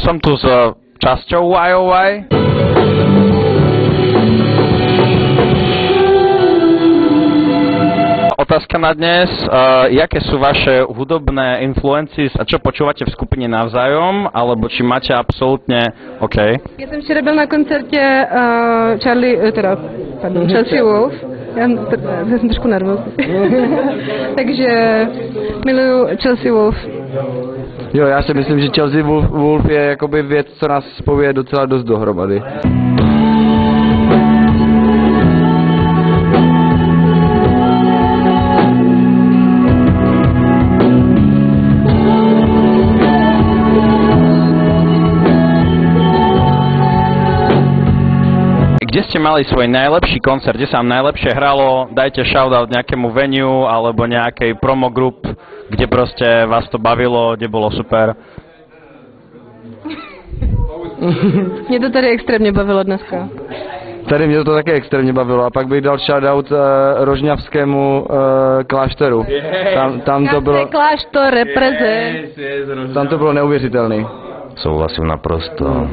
som tu s časťou YOY. Otázka na dnes, jaké sú vaše hudobné influences a čo počúvate v skupine navzájom, alebo či máte absolútne OK? Já jsem včera byl na koncertě Chelsea Wolf. Já jsem trošku nervózní. Takže miluju Chelsea Wolf. Jo, já si myslím, že Chelsea Wolf je jakoby věc, co nás spojuje docela dost dohromady. Kde ste mali svoj najlepší koncert, kde sa vám najlepšie hralo, dajte shoutout nejakému venue alebo nejakej promo group, kde proste vás to bavilo, kde bolo super. Mě to tady extrémně bavilo dneska. Tady mě to také extrémně bavilo a pak bych dal shoutout Rožňavskému klášteru. Tam to bylo... Kláštor reprezent. Tam to bylo neuvěřitelný. Souhlasím naprosto.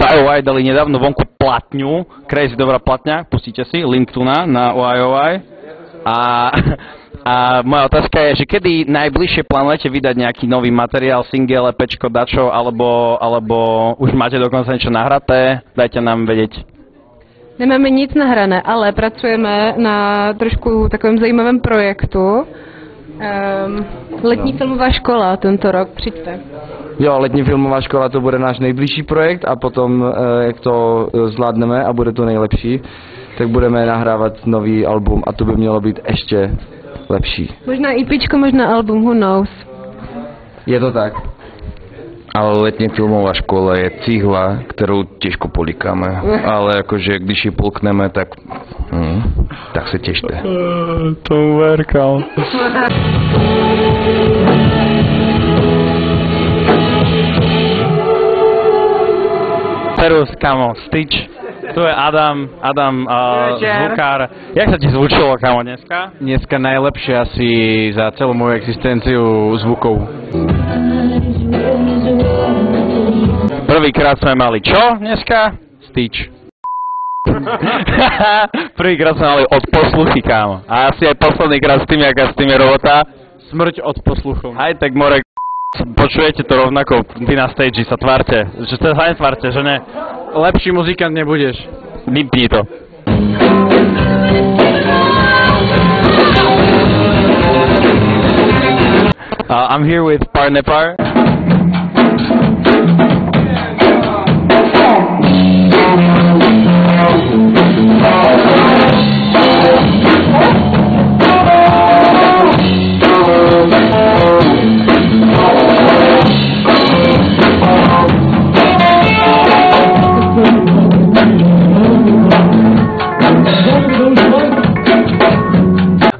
YOY dali nedávno vonku platňu, crazy dobrá platňa, pustíte si, link tu na YOY. A moja otázka je, že kedy najbližšie plánujete vydať nejaký nový materiál, single, EPčko, dačo, alebo už máte dokonca niečo nahraté, dajte nám vedieť. Nemáme nic nahrané, ale pracujeme na trošku takovém zajímavém projektu. Letní filmová škola tento rok, přijďte. Jo, letní filmová škola to bude náš nejbližší projekt a potom, jak to zvládneme a bude to nejlepší, tak budeme nahrávat nový album a to by mělo být ještě lepší. Možná EPčko, možná album, who knows. Je to tak. Ale letní filmová škola je cihla, kterou těžko polikáme, ale jakože když ji polkneme, tak se těšte. To verkal. Serus, kamo, Stitch. Tu je Adam, zvukár. Jak sa ti zvučilo, kamo, dneska? Dneska najlepšie asi za celú moju existenciu zvukov. Prvýkrát sme mali čo dneska? Stitch. Prvýkrát sme mali od posluchy, kámo. A asi aj posledný krát s tým, jaká s tým je robota. Smrť od posluchov. Aj tak, Morek, počujete to rovnako, vy na stage sa tvárte. Že sa netvárte, že ne? Lepší muzikant nebudeš. Vypni to. I'm here with Parnepar.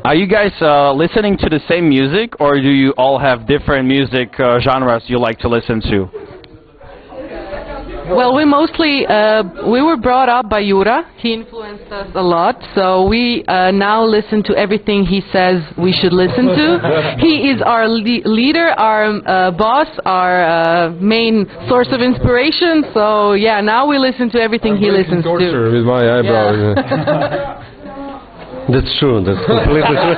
Are you guys listening to the same music, or do you all have different music genres you like to listen to? Well, we mostly, we were brought up by Jura. He influenced us a lot, so we now listen to everything he says we should listen to. He is our leader, our boss, our main source of inspiration, so yeah, now we listen to everything he listens to. With my eyebrows. Yeah. That's true, that's completely true.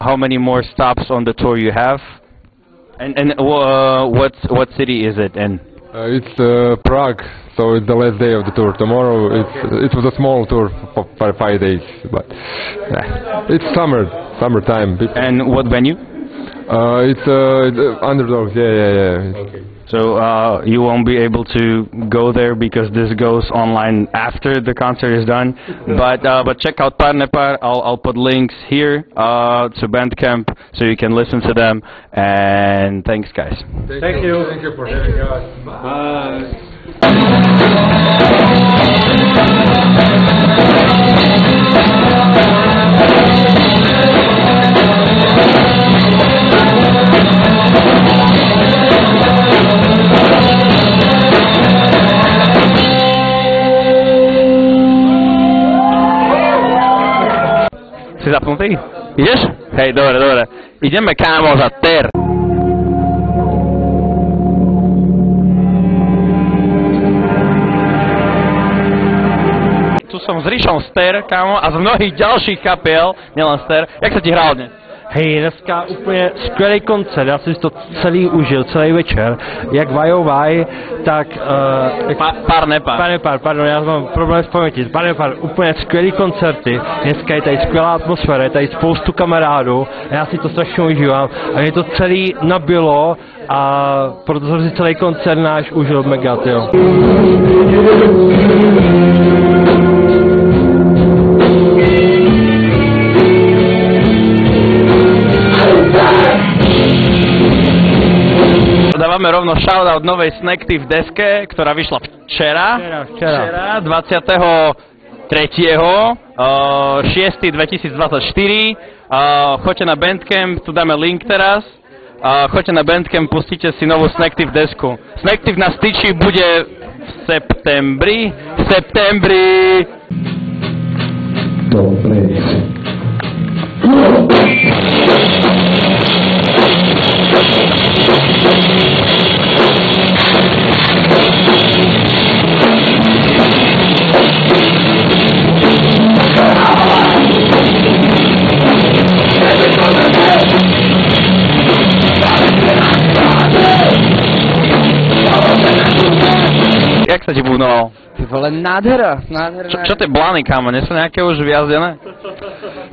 How many more stops on the tour you have? And what city is it in? It's Prague, so it's the last day of the tour. Tomorrow it was a small tour for 5 days, but it's summertime. And what venue? It's Underdogs, yeah. Okay. So you won't be able to go there because this goes online after the concert is done. But check out Parnepar. I'll put links here to Bandcamp so you can listen to them. And thanks, guys. Thank you. Thank you for having us. Bye. Si zapnutý? Ideš? Hej, dobre, dobre. Ideme, kámo, za ter. Tu som s Ríšom z Ter, kámo, a z mnohých ďalších kapiel, nielen z Ter. Jak sa ti hral dnes? Hej, dneska úplně skvělý koncert, já jsem si to celý užil, celý večer, jak vajovaj, tak... Pár, pardon, já mám problém s pamětí, pár, úplně skvělý koncerty, dneska je tady skvělá atmosféra, je tady spoustu kamarádů, a já si to strašně užívám a mě to celý nabilo a proto jsem si celý koncert náš užil mega, tyjo. Dávame rovno shoutout novej Snackty v deske, ktorá vyšla včera, 23.6.2024. Choďte na Bandcamp, tu dáme link teraz. Choďte na Bandcamp, pustíte si novú Snackty v desku. Snackty na styči bude v septembri. Jak sa ti búvnoval? Ty vole, nádhera. Čo ty blány, kámo, nie sú nejaké už vyjazdené?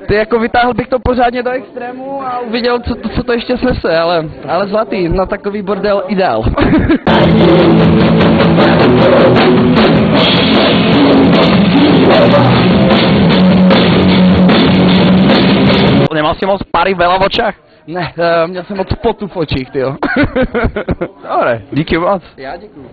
Ty jako vytáhl bych to pořádně do extrému a uviděl, co to ještě snese, ale zlatý, na takový bordel ideál. Nemal si moc pary veľa v očách? Ne, měl jsem moc potu v očích, tyjo. Dobre, díky moc. Já děkuju.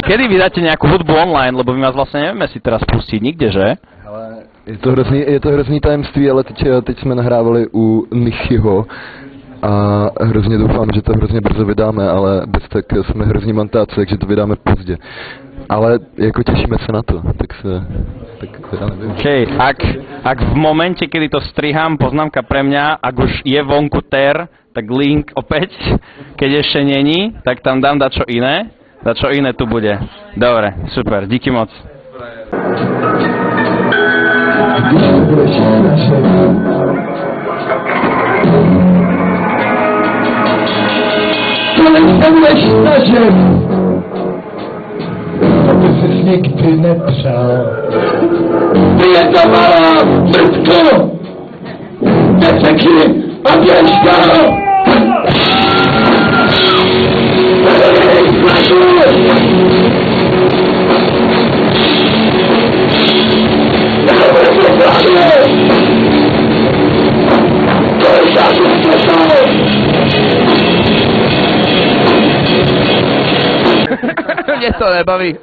Kedy vydáte nejakú hudbu online, lebo my vás vlastne nevieme si teraz pustiť nikde, že? Ale je to hrozný tajemství, ale teď jsme nahrávali u Michyho a hrozně doufám, že to hrozně brzo vydáme, ale bez tak jsme hrozní mantáci, takže to vydáme pozdě. Ale jako těšíme se na to, tak vydáme. Okay. Ak v momente, kedy to strihám, poznámka pre mňa, ak už je vonku Ter, tak link opäť, keď ešte není, tak tam dám dačo iné. Dačo iné tu bude. Dobre, super, díky moc. To by ses nikdy nepřál. Ty je to malá mrtko, nesekni a běž dál. Mě to nebaví.